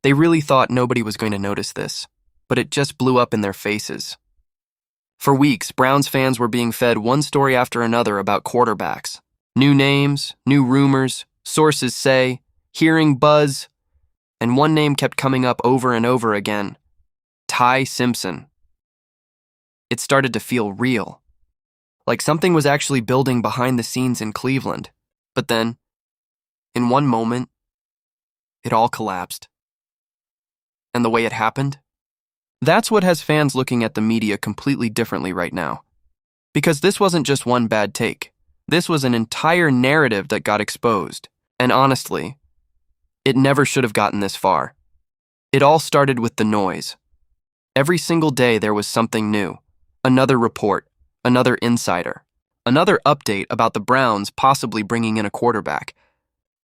They really thought nobody was going to notice this, but it just blew up in their faces. For weeks, Browns fans were being fed one story after another about quarterbacks. New names, new rumors, sources say, hearing buzz, and one name kept coming up over and over again: Tai Simpson. It started to feel real, like something was actually building behind the scenes in Cleveland. But then, in one moment, it all collapsed. And the way it happened? That's what has fans looking at the media completely differently right now. Because this wasn't just one bad take. This was an entire narrative that got exposed. And honestly, it never should have gotten this far. It all started with the noise. Every single day there was something new. Another report, another insider, another update about the Browns possibly bringing in a quarterback.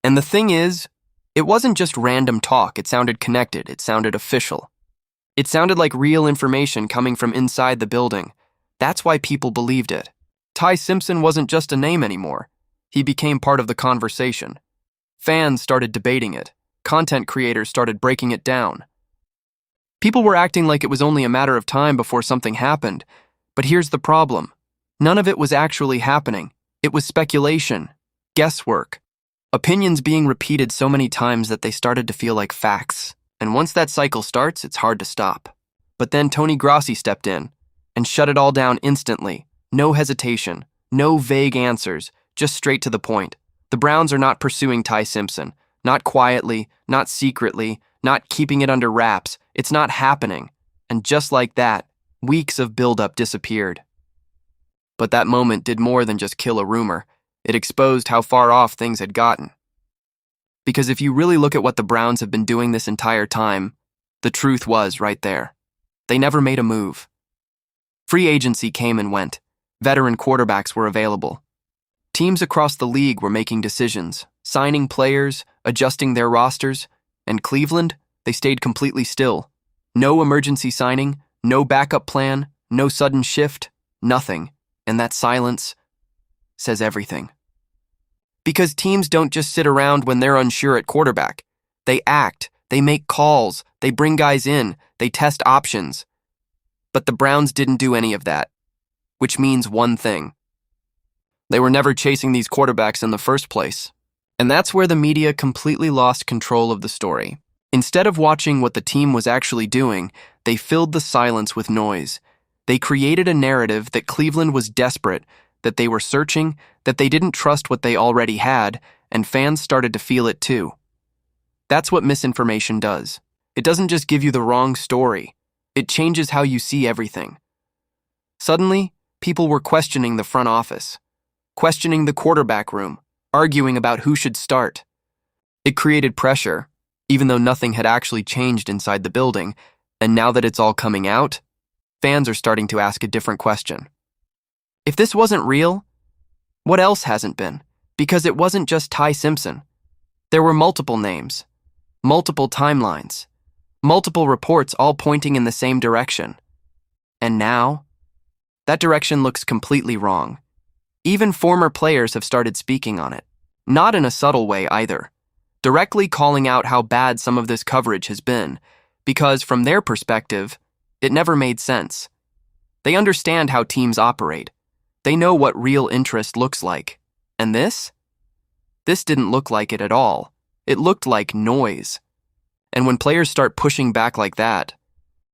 And the thing is, it wasn't just random talk. It sounded connected. It sounded official. It sounded like real information coming from inside the building. That's why people believed it. Tai Simpson wasn't just a name anymore. He became part of the conversation. Fans started debating it. Content creators started breaking it down. People were acting like it was only a matter of time before something happened. But here's the problem. None of it was actually happening. It was speculation, guesswork, opinions being repeated so many times that they started to feel like facts. And once that cycle starts, it's hard to stop. But then Tony Grossi stepped in and shut it all down instantly. No hesitation, no vague answers, just straight to the point. The Browns are not pursuing Tai Simpson. Not quietly, not secretly, not keeping it under wraps. It's not happening. And just like that, weeks of buildup disappeared. But that moment did more than just kill a rumor. It exposed how far off things had gotten. Because if you really look at what the Browns have been doing this entire time, the truth was right there. They never made a move. Free agency came and went. Veteran quarterbacks were available. Teams across the league were making decisions, signing players, adjusting their rosters, and Cleveland, they stayed completely still. No emergency signing, no backup plan, no sudden shift, nothing. And that silence says everything. Because teams don't just sit around when they're unsure at quarterback. They act, they make calls, they bring guys in, they test options. But the Browns didn't do any of that, which means one thing. They were never chasing these quarterbacks in the first place. And that's where the media completely lost control of the story. Instead of watching what the team was actually doing, they filled the silence with noise. They created a narrative that Cleveland was desperate, that they were searching, that they didn't trust what they already had, and fans started to feel it too. That's what misinformation does. It doesn't just give you the wrong story. It changes how you see everything. Suddenly, people were questioning the front office, questioning the quarterback room, arguing about who should start. It created pressure, even though nothing had actually changed inside the building, and now that it's all coming out, fans are starting to ask a different question. If this wasn't real, what else hasn't been? Because it wasn't just Tai Simpson. There were multiple names, multiple timelines, multiple reports all pointing in the same direction. And now, that direction looks completely wrong. Even former players have started speaking on it. Not in a subtle way either. Directly calling out how bad some of this coverage has been, because from their perspective, it never made sense. They understand how teams operate. They know what real interest looks like. And this? This didn't look like it at all. It looked like noise. And when players start pushing back like that,